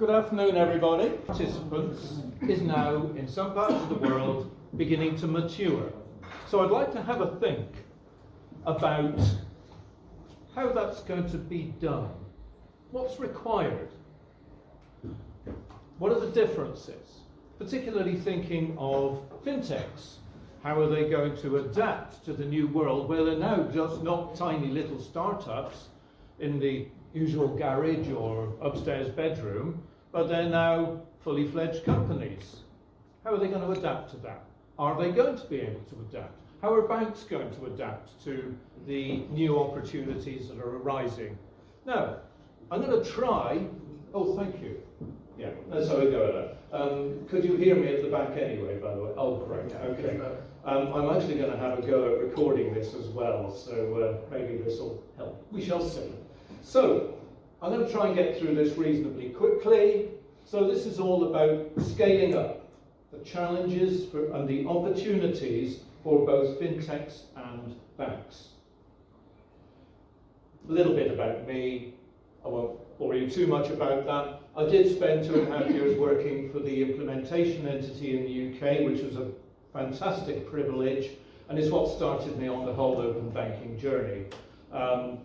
Good afternoon, everybody. Participants is now, in some parts of the world, beginning to mature. So I'd like to have a think about how that's going to be done. What's required? What are the differences? Particularly thinking of fintechs. How are they going to adapt to the new world where they're now just not tiny little startups in the usual garage or upstairs bedroom, but they're now fully fledged companies. How are they going to adapt to that? Are they going to be able to adapt? How are banks going to adapt to the new opportunities that are arising? Now, I'm going to try, oh, thank you. Yeah, that's how we go at that. Could you hear me at the back anyway, by the way? Oh, great, okay. I'm actually going to have a go at recording this as well, so maybe this will help. We shall see. So, I'm going to try and get through this reasonably quickly. So this is all about scaling up the challenges and the opportunities for both fintechs and banks. A little bit about me. I won't bore you too much about that. I did spend 2.5 years working for the implementation entity in the UK, which was a fantastic privilege, and is what started me on the whole open banking journey.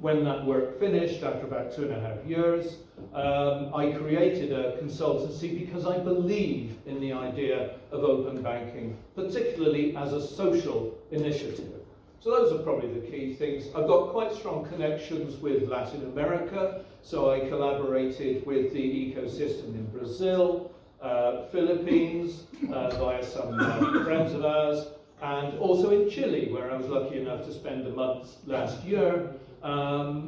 When that work finished, after about 2.5 years, I created a consultancy because I believe in the idea of open banking, particularly as a social initiative. So those are probably the key things. I've got quite strong connections with Latin America, so I collaborated with the ecosystem in Brazil, Philippines, via some friends of ours, and also in Chile, where I was lucky enough to spend a month last year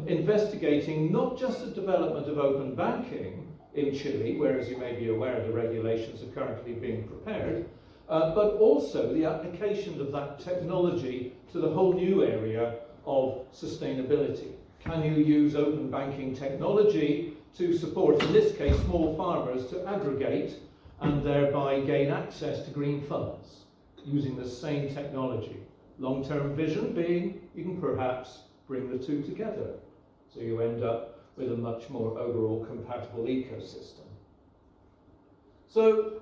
investigating not just the development of open banking in Chile, where, as you may be aware, the regulations are currently being prepared, but also the application of that technology to the whole new area of sustainability. Can you use open banking technology to support, in this case, small farmers to aggregate and thereby gain access to green funds using the same technology? Long-term vision being you can perhaps bring the two together, so you end up with a much more overall compatible ecosystem. So,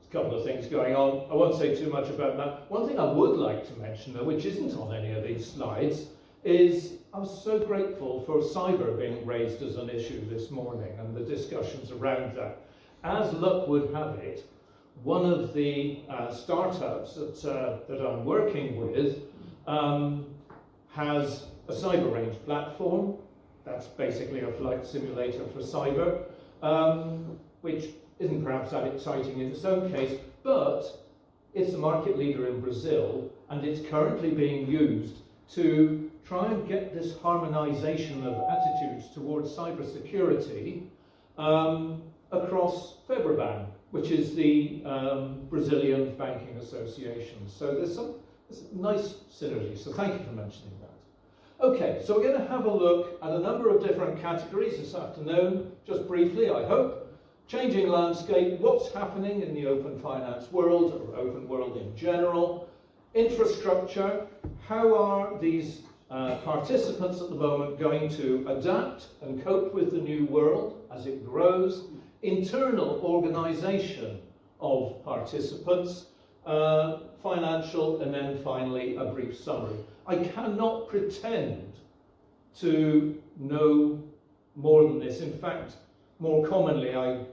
a couple of things going on. I won't say too much about that. One thing I would like to mention, though, which isn't on any of these slides, is I was so grateful for cyber being raised as an issue this morning and the discussions around that. As luck would have it, one of the startups that I'm working with has a cyber range platform. That's basically a flight simulator for cyber, which isn't perhaps that exciting in its own case, but it's the market leader in Brazil, and it's currently being used to try and get this harmonization of attitudes towards cybersecurity across Febraban, which is the Brazilian Banking Association. So there's some nice synergy, so thank you for mentioning that. Okay, so we're going to have a look at a number of different categories this afternoon, just briefly, I hope. Changing landscape, what's happening in the open finance world, or open world in general. Infrastructure, how are these participants at the moment going to adapt and cope with the new world as it grows. Internal organisation of participants, financial, and then finally a brief summary. I cannot pretend to know more than this. In fact, more commonly, I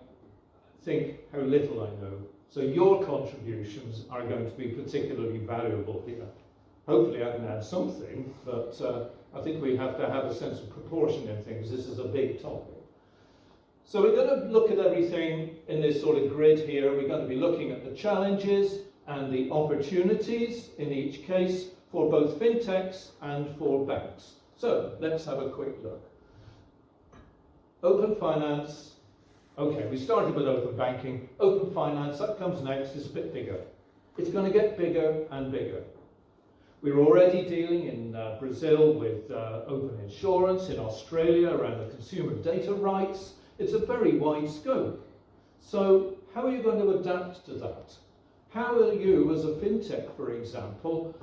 think how little I know. So your contributions are going to be particularly valuable here. Hopefully I can add something, but I think we have to have a sense of proportion in things. This is a big topic. So we're going to look at everything in this sort of grid here. We're going to be looking at the challenges and the opportunities in each case for both fintechs and for banks. So let's have a quick look. Open finance. Okay, we started with open banking. Open finance, that comes next, is a bit bigger. It's going to get bigger and bigger. We're already dealing in Brazil with open insurance, in Australia around the consumer data rights. It's a very wide scope. So how are you going to adapt to that? How are you, as a fintech, for example,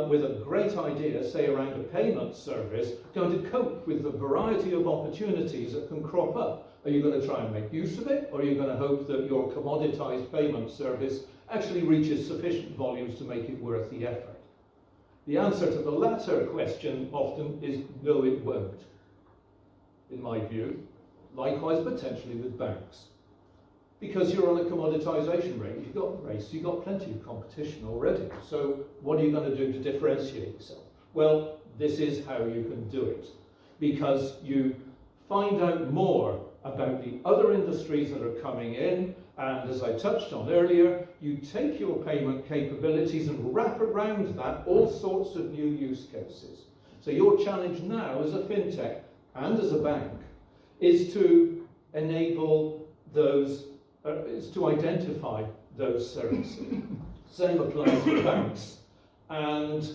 with a great idea, say around a payment service, going to cope with the variety of opportunities that can crop up? Are you going to try and make use of it, or are you going to hope that your commoditized payment service actually reaches sufficient volumes to make it worth the effort? The answer to the latter question often is no, it won't, in my view. Likewise, potentially with banks. Because you're on a commoditization rate, you've got plenty of competition already. So what are you going to do to differentiate yourself? Well, this is how you can do it. Because you find out more about the other industries that are coming in, and as I touched on earlier, you take your payment capabilities and wrap around that all sorts of new use cases. So your challenge now as a fintech and as a bank is to enable those, is to identify those services. Same applies to banks. And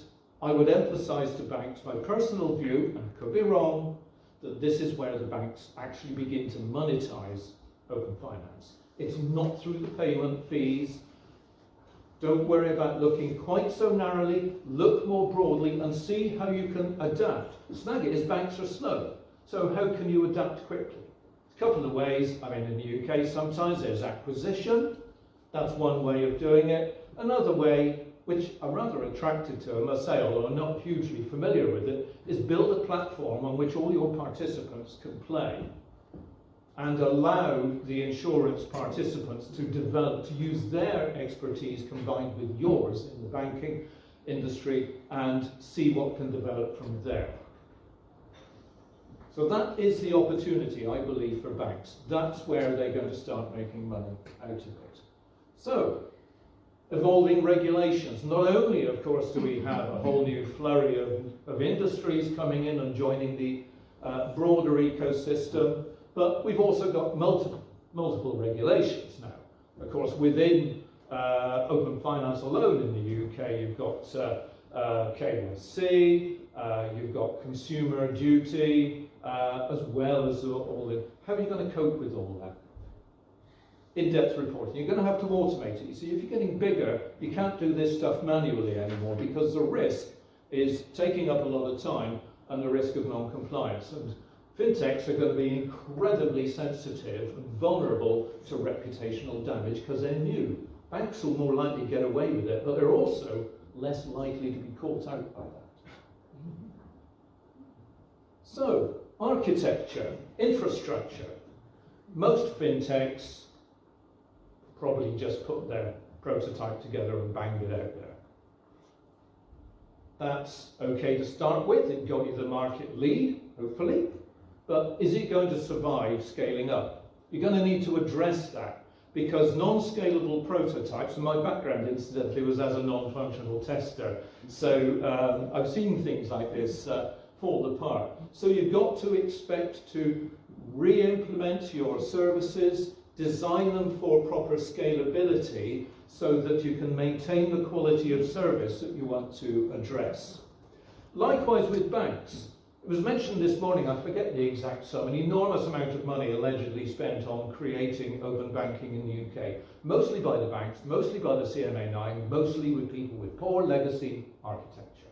I would emphasize to banks, my personal view, and I could be wrong, that this is where the banks actually begin to monetize open finance. It's not through the payment fees. Don't worry about looking quite so narrowly. Look more broadly and see how you can adapt. Snag it is banks are slow. So how can you adapt quickly? A couple of ways. I mean, in the UK, sometimes there's acquisition. That's one way of doing it. Another way, which I'm rather attracted to, I must say, although I'm not hugely familiar with it, is build a platform on which all your participants can play and allow the insurance participants to develop, to use their expertise combined with yours in the banking industry and see what can develop from there. So that is the opportunity, I believe, for banks. That's where they're going to start making money out of it. So, evolving regulations. Not only, of course, do we have a whole new flurry of industries coming in and joining the broader ecosystem, but we've also got multiple regulations now. Of course, within open finance alone in the UK, you've got KYC, you've got consumer duty, as well as all the... How are you going to cope with all that? In-depth reporting. You're going to have to automate it. You see, if you're getting bigger, you can't do this stuff manually anymore because the risk is taking up a lot of time and the risk of non-compliance. And fintechs are going to be incredibly sensitive and vulnerable to reputational damage because they're new. Banks will more likely get away with it, but they're also less likely to be caught out by that. So, architecture, infrastructure. Most fintechs probably just put their prototype together and banged it out there. That's okay to start with. It got you the market lead, hopefully. But is it going to survive scaling up? You're going to need to address that because non-scalable prototypes, and my background incidentally was as a non-functional tester, so I've seen things like this fall apart. So you've got to expect to re-implement your services, design them for proper scalability so that you can maintain the quality of service that you want to address. Likewise with banks. It was mentioned this morning, I forget the exact sum, an enormous amount of money allegedly spent on creating open banking in the UK, mostly by the banks, mostly by the CMA9, mostly with people with poor legacy architecture.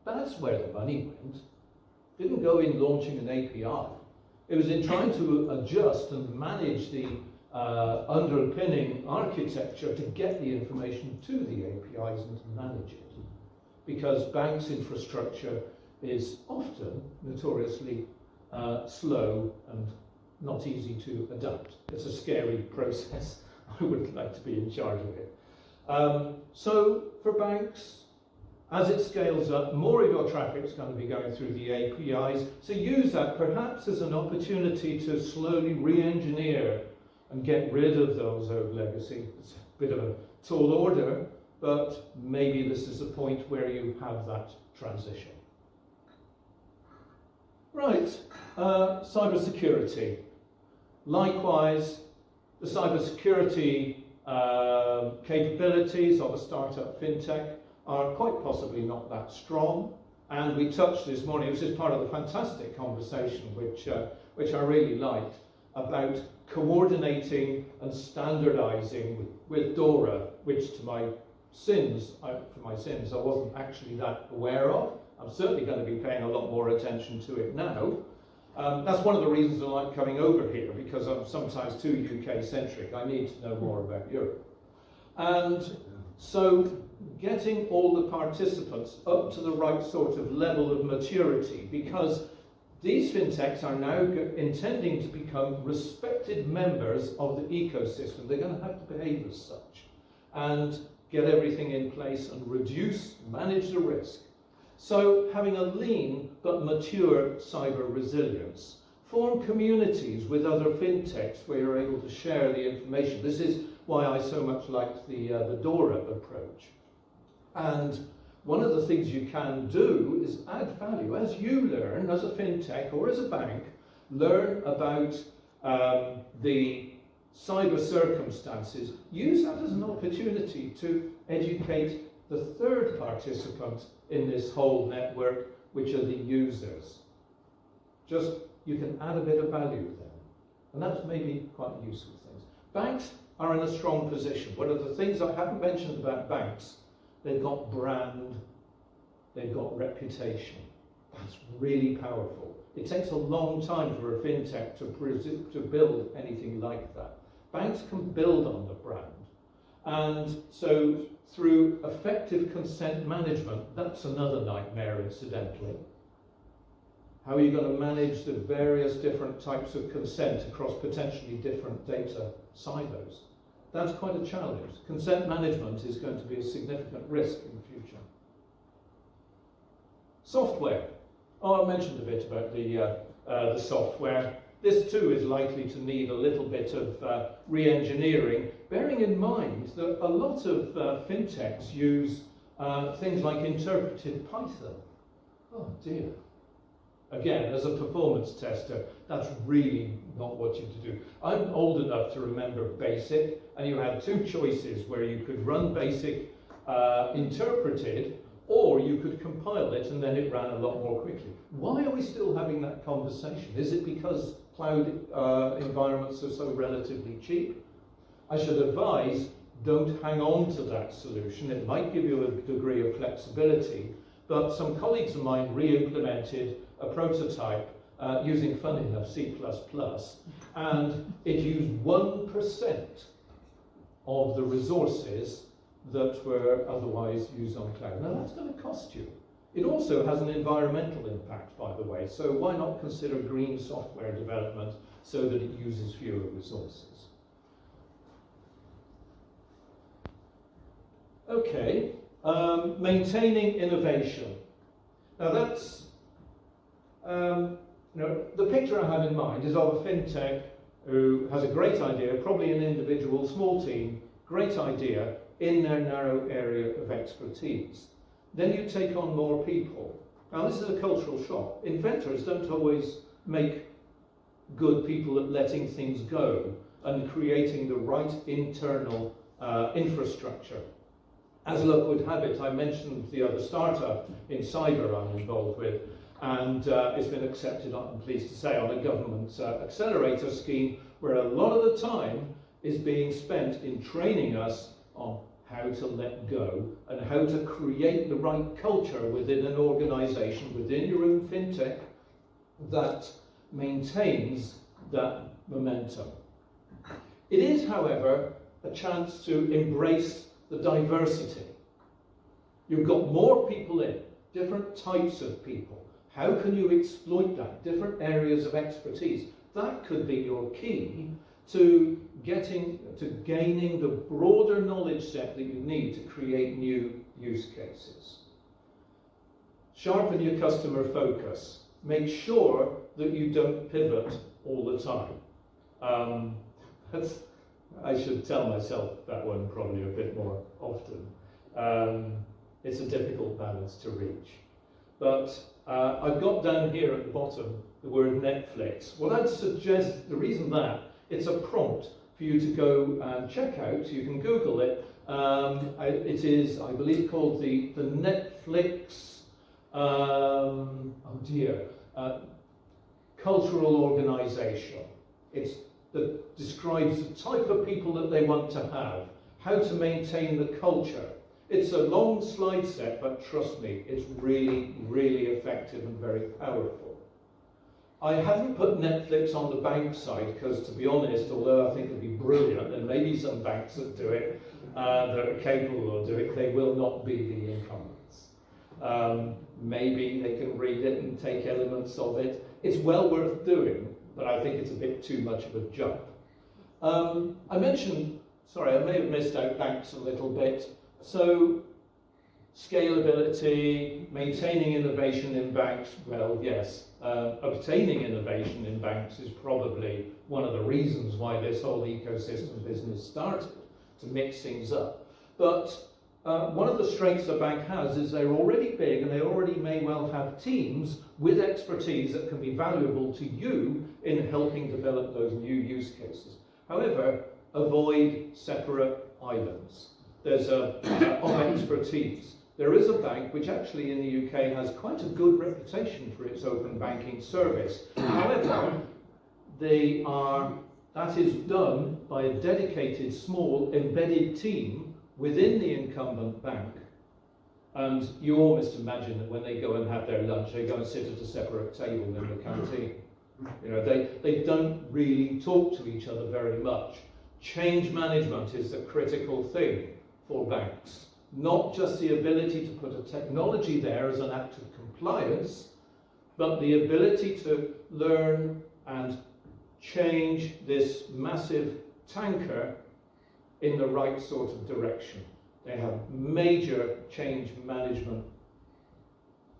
That's where the money went. It didn't go in launching an API. It was in trying to adjust and manage the underpinning architecture to get the information to the APIs and to manage it. Because banks' infrastructure is often notoriously slow and not easy to adapt. It's a scary process. I wouldn't like to be in charge of it. So for banks, as it scales up, more of your traffic is going to be going through the APIs. So use that perhaps as an opportunity to slowly re-engineer and get rid of those old legacy. It's a bit of a tall order, but maybe this is a point where you have that transition. Right, cybersecurity. Likewise, the cybersecurity capabilities of a startup fintech are quite possibly not that strong. And we touched this morning, which is part of the fantastic conversation, which I really liked, about coordinating and standardizing with DORA, which for my sins, I wasn't actually that aware of. I'm certainly going to be paying a lot more attention to it now. That's one of the reasons I like coming over here, because I'm sometimes too UK-centric. I need to know more about Europe. And so getting all the participants up to the right sort of level of maturity, because these fintechs are now intending to become respected members of the ecosystem. They're going to have to behave as such and get everything in place and manage the risk. So having a lean but mature cyber resilience, form communities with other fintechs where you're able to share the information. This is why I so much like the DORA approach. And one of the things you can do is add value. As you learn, as a fintech or as a bank, learn about the cyber circumstances, use that as an opportunity to educate the third participant in this whole network, which are the users. Just, you can add a bit of value there. And that's maybe quite useful things. Banks are in a strong position. One of the things I haven't mentioned about banks, they've got brand, they've got reputation. That's really powerful. It takes a long time for a fintech to build anything like that. Banks can build on the brand. And so through effective consent management, that's another nightmare incidentally. How are you going to manage the various different types of consent across potentially different data silos? That's quite a challenge. Consent management is going to be a significant risk in the future. Software. Oh, I mentioned a bit about the software. This too is likely to need a little bit of re-engineering, bearing in mind that a lot of fintechs use things like interpreted Python. Oh dear. Again, as a performance tester, that's really not what you do. I'm old enough to remember BASIC, and you had two choices where you could run BASIC interpreted, or you could compile it and then it ran a lot more quickly. Why are we still having that conversation? Is it because cloud environments are so relatively cheap? I should advise, don't hang on to that solution. It might give you a degree of flexibility, but some colleagues of mine re-implemented a prototype using, funny enough, C++, and it used 1% of the resources that were otherwise used on cloud. Now that's going to cost you. It also has an environmental impact, by the way, so why not consider green software development so that it uses fewer resources? Okay, maintaining innovation. Now that's, the picture I have in mind is of a fintech who has a great idea, probably an individual, small team, great idea in their narrow area of expertise. Then you take on more people. Now this is a cultural shock. Inventors don't always make good people at letting things go and creating the right internal infrastructure. As luck would have it, I mentioned the other startup in cyber I'm involved with, and it's been accepted, I'm pleased to say, on a government accelerator scheme where a lot of the time is being spent in training us on how to let go and how to create the right culture within an organization, within your own fintech, that maintains that momentum. It is, however, a chance to embrace the diversity. You've got more people in, different types of people. How can you exploit that? Different areas of expertise. That could be your key to gaining the broader knowledge set that you need to create new use cases. Sharpen your customer focus. Make sure that you don't pivot all the time. I should tell myself that one probably a bit more often. It's a difficult balance to reach. But I've got down here at the bottom the word Netflix. Well, I'd suggest, the reason that, it's a prompt for you to go and check out. You can Google it. It is, I believe, called the Netflix, cultural organization. That describes the type of people that they want to have, how to maintain the culture. It's a long slide set, but trust me, it's really, really effective and very powerful. I haven't put Netflix on the bank side because, to be honest, although I think it'd be brilliant, and maybe some banks that do it, that are capable of doing it, they will not be the incumbents. Maybe they can read it and take elements of it. It's well worth doing, but I think it's a bit too much of a jump. I mentioned, sorry, I may have missed out banks a little bit. So, scalability, maintaining innovation in banks, well, yes. Obtaining innovation in banks is probably one of the reasons why this whole ecosystem business started, to mix things up. But one of the strengths a bank has is they're already big and they already may well have teams with expertise that can be valuable to you in helping develop those new use cases. However, avoid separate islands. There's of expertise. There is a bank which actually in the UK has quite a good reputation for its open banking service. However, that is done by a dedicated, small, embedded team within the incumbent bank. And you almost imagine that when they go and have their lunch, they go and sit at a separate table in the canteen. You know, they don't really talk to each other very much. Change management is the critical thing for banks. Not just the ability to put a technology there as an act of compliance, but the ability to learn and change this massive tanker in the right sort of direction. They have major change management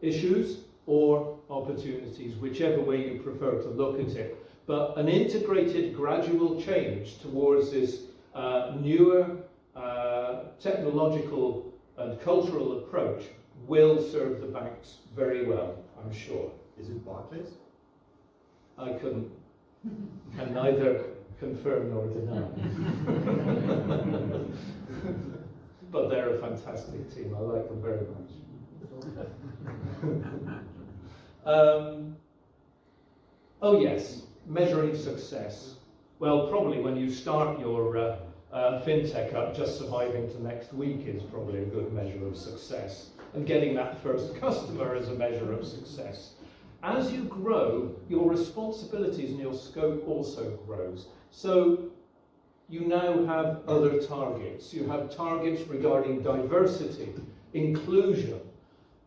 issues or opportunities, whichever way you prefer to look at it. But an integrated gradual change towards this newer technological and cultural approach will serve the banks very well, I'm sure. Is it Barclays? I couldn't, can neither confirm nor deny. But they're a fantastic team, I like them very much. Oh yes, measuring success. Well, probably when you start your fintech up, just surviving to next week is probably a good measure of success. And getting that first customer is a measure of success. As you grow, your responsibilities and your scope also grows. So you now have other targets. You have targets regarding diversity, inclusion,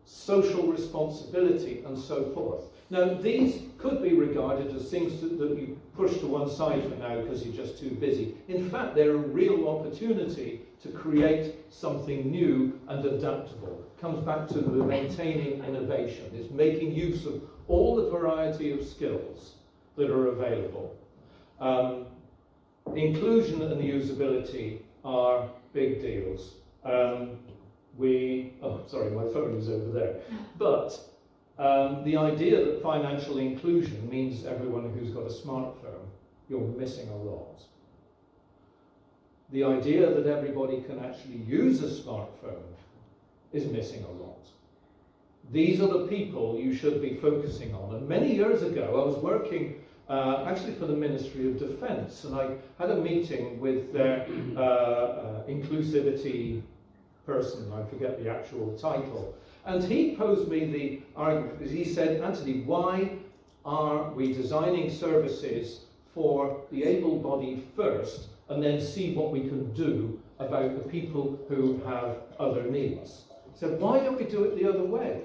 social responsibility, and so forth. Now, these could be regarded as things that you push to one side for now because you're just too busy. In fact, they're a real opportunity to create something new and adaptable. It comes back to the maintaining innovation. It's making use of all the variety of skills that are available. Inclusion and usability are big deals. Oh, sorry, my phone is over there. But the idea that financial inclusion means everyone who's got a smartphone, you're missing a lot. The idea that everybody can actually use a smartphone is missing a lot. These are the people you should be focusing on. And many years ago, I was working actually for the Ministry of Defence, and I had a meeting with their inclusivity person, I forget the actual title, and he posed me the argument, because he said, Anthony, why are we designing services for the able-bodied first, and then see what we can do about the people who have other needs? He said, why don't we do it the other way?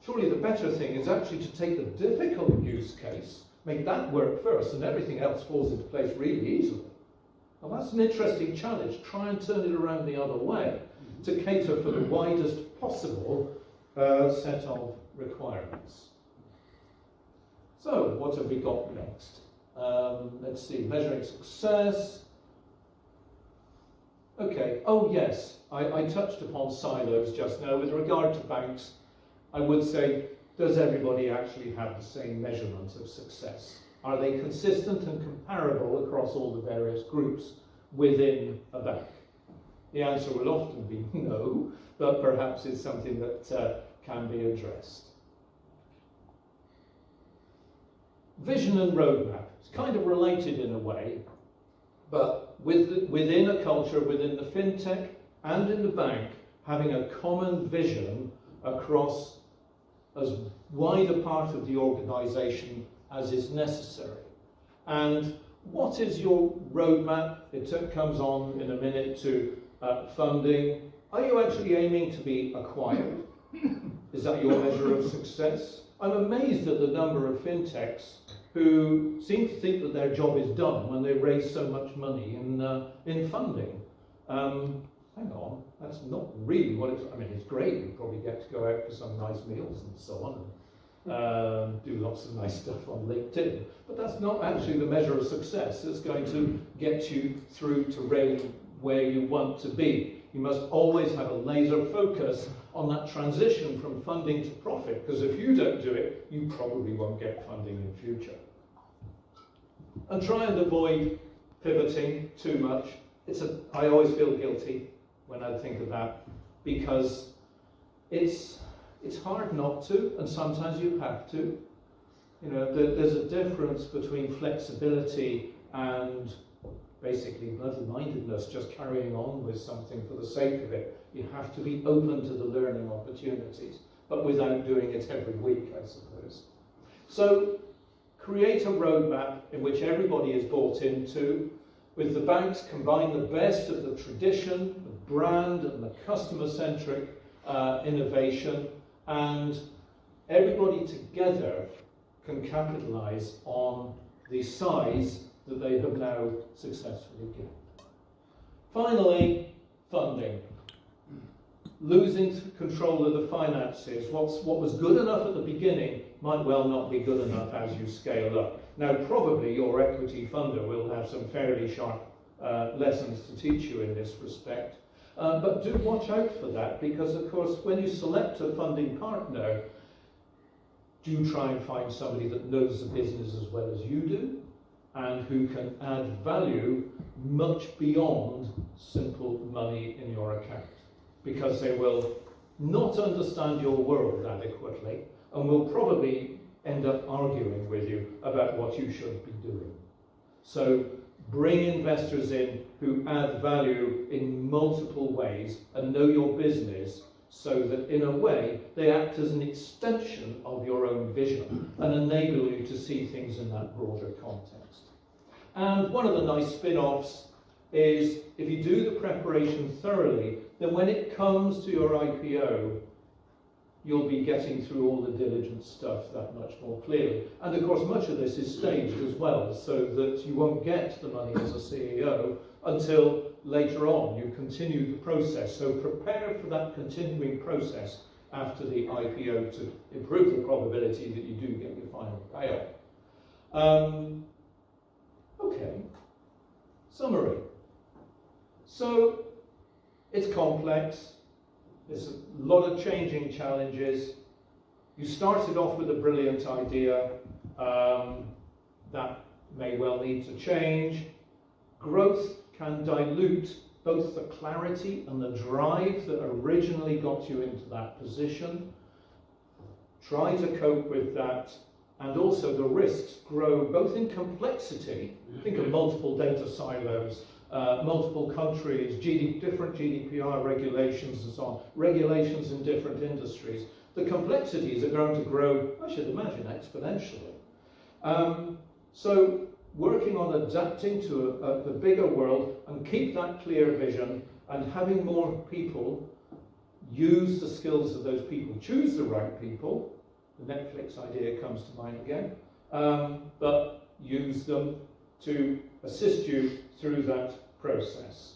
Surely the better thing is actually to take the difficult use case, make that work first, and everything else falls into place really easily. Well, that's an interesting challenge. Try and turn it around the other way to cater for the widest possible set of requirements. So, what have we got next? Let's see, measuring success. Okay, oh yes, I touched upon silos just now. With regard to banks, I would say, does everybody actually have the same measurement of success? Are they consistent and comparable across all the various groups within a bank? The answer will often be no, but perhaps it's something that can be addressed. Vision and roadmap. It's kind of related in a way, but within a culture, within the fintech and in the bank, having a common vision across as wide a part of the organisation as is necessary. And what is your roadmap? It comes on in a minute to funding. Are you actually aiming to be acquired? Is that your measure of success? I'm amazed at the number of fintechs who seem to think that their job is done when they raise so much money in funding. Hang on, that's not really what it's, I mean, it's great, you probably get to go out for some nice meals and so on, and do lots of nice stuff on LinkedIn, but that's not actually the measure of success that's going to get you through to really where you want to be. You must always have a laser focus on that transition from funding to profit, because if you don't do it, you probably won't get funding in future. And try and avoid pivoting too much. I always feel guilty when I think of that, because it's hard not to, and sometimes you have to. You know, there's a difference between flexibility and basically bloody-mindedness, just carrying on with something for the sake of it. You have to be open to the learning opportunities, but without doing it every week, I suppose. So create a roadmap in which everybody is bought into. With the banks, combine the best of the tradition, the brand, and the customer-centric innovation, and everybody together can capitalize on the size that they have now successfully given. Finally, funding. Losing control of the finances. What was good enough at the beginning might well not be good enough as you scale up. Now, probably your equity funder will have some fairly sharp lessons to teach you in this respect. But do watch out for that, because, of course, when you select a funding partner, do try and find somebody that knows the business as well as you do, and who can add value much beyond simple money in your account, because they will not understand your world adequately and will probably end up arguing with you about what you should be doing. So bring investors in who add value in multiple ways and know your business, so that in a way they act as an extension of your own vision and enable you to see things in that broader context. And one of the nice spin-offs is, if you do the preparation thoroughly, then when it comes to your IPO, you'll be getting through all the diligence stuff that much more clearly. And of course, much of this is staged as well, so that you won't get the money as a CEO until later on. You continue the process. So prepare for that continuing process after the IPO to improve the probability that you do get your final payoff. Okay, summary. So it's complex. There's a lot of changing challenges. You started off with a brilliant idea that may well need to change. Growth can dilute both the clarity and the drive that originally got you into that position. Try to cope with that. And also the risks grow both in complexity. Think of multiple data silos, multiple countries, different GDPR regulations and so on, regulations in different industries. The complexities are going to grow, I should imagine, exponentially. So working on adapting to the bigger world, and keep that clear vision, and having more people use the skills of those people, choose the right people. The Netflix idea comes to mind again, but use them to assist you through that process.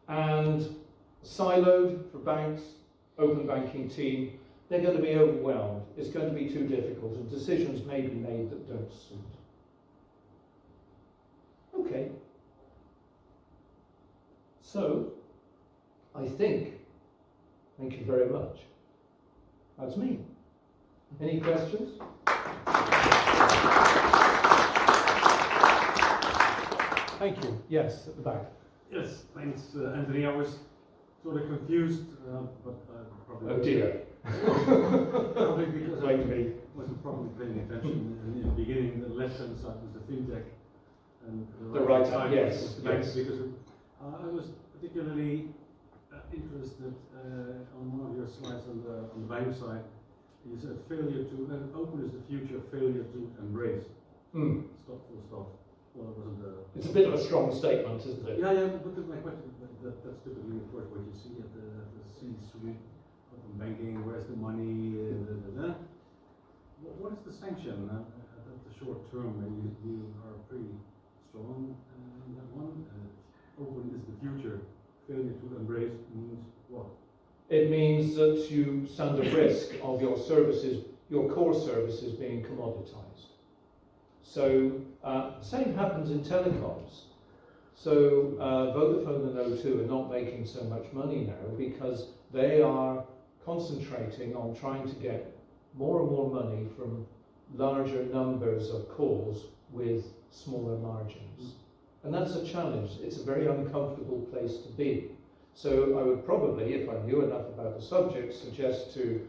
And siloed for banks, open banking team, they're going to be overwhelmed. It's going to be too difficult, and decisions may be made that don't suit. Okay. So, I think, thank you very much. That's me. Any questions? Thank you. Yes, at the back. Yes, thanks, Anthony. I was sort of confused, but probably... Oh dear. Probably because I wasn't probably paying attention in the beginning. The left-hand side was the fintech, and the right side, yes, was the banks, because I was particularly interested on one of your slides on the bank side. You said failure to open is the future, failure to embrace. Stop, full stop. Well, it wasn't a... It's a bit of a strong statement, isn't it? Yeah, but my question, that's typically, of course, what you see at the C-suite, open banking, where's the money, What is the sanction at the short term? You are pretty strong in that one. Open is the future. Failure to embrace means what? It means that you stand a risk of your services, your core services being commoditized. So, same happens in telecoms. So, Vodafone and O2 are not making so much money now because they are concentrating on trying to get more and more money from larger numbers of calls with smaller margins. And that's a challenge. It's a very uncomfortable place to be. So I would probably, if I knew enough about the subject, suggest to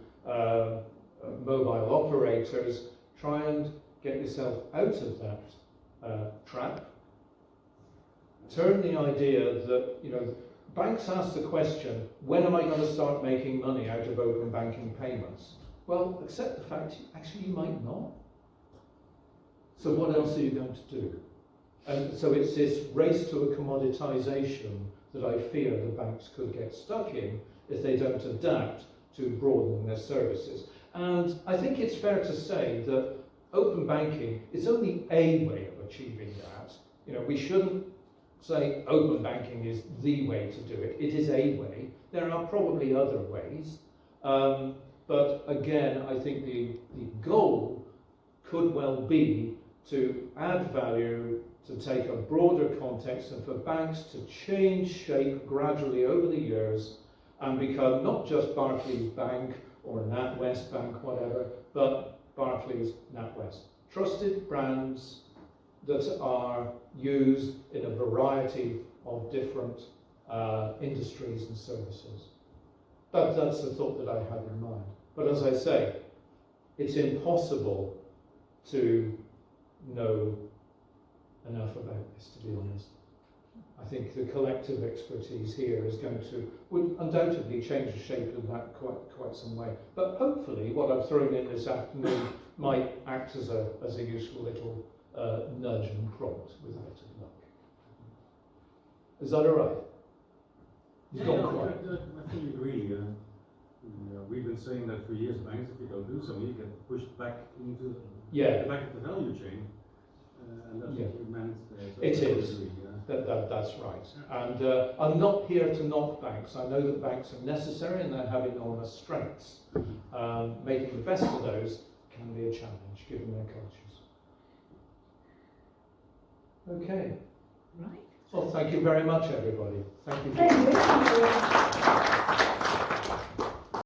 mobile operators, try and get yourself out of that trap. Turn the idea that, banks ask the question, when am I going to start making money out of open banking payments? Well, accept the fact, actually you might not. So what else are you going to do? And so it's this race to a commoditization that I fear the banks could get stuck in if they don't adapt to broadening their services. And I think it's fair to say that open banking is only a way of achieving that. We shouldn't say open banking is the way to do it. It is a way. There are probably other ways. But again, I think the goal could well be to add value, to take a broader context, and for banks to change shape gradually over the years and become not just Barclays Bank or NatWest Bank, whatever, but Barclays NatWest. Trusted brands that are used in a variety of different industries and services. That's the thought that I had in mind. But as I say, it's impossible to know enough about this, to be honest. I think the collective expertise here would undoubtedly change the shape of that quite some way. But hopefully what I've thrown in this afternoon might act as a useful little nudge and prompt without a luck. Is that all right? Yeah, I fully agree. We've been saying that for years, banks, if you don't do something, you get pushed back into the back of the value chain. And that's what you meant there. So it is. Agree, that's right. And I'm not here to knock banks. I know that banks are necessary and they have enormous strengths. Making the best of those can be a challenge, given their cultures. Okay. Right. Well, thank you very much, everybody. Thank you. Thank you.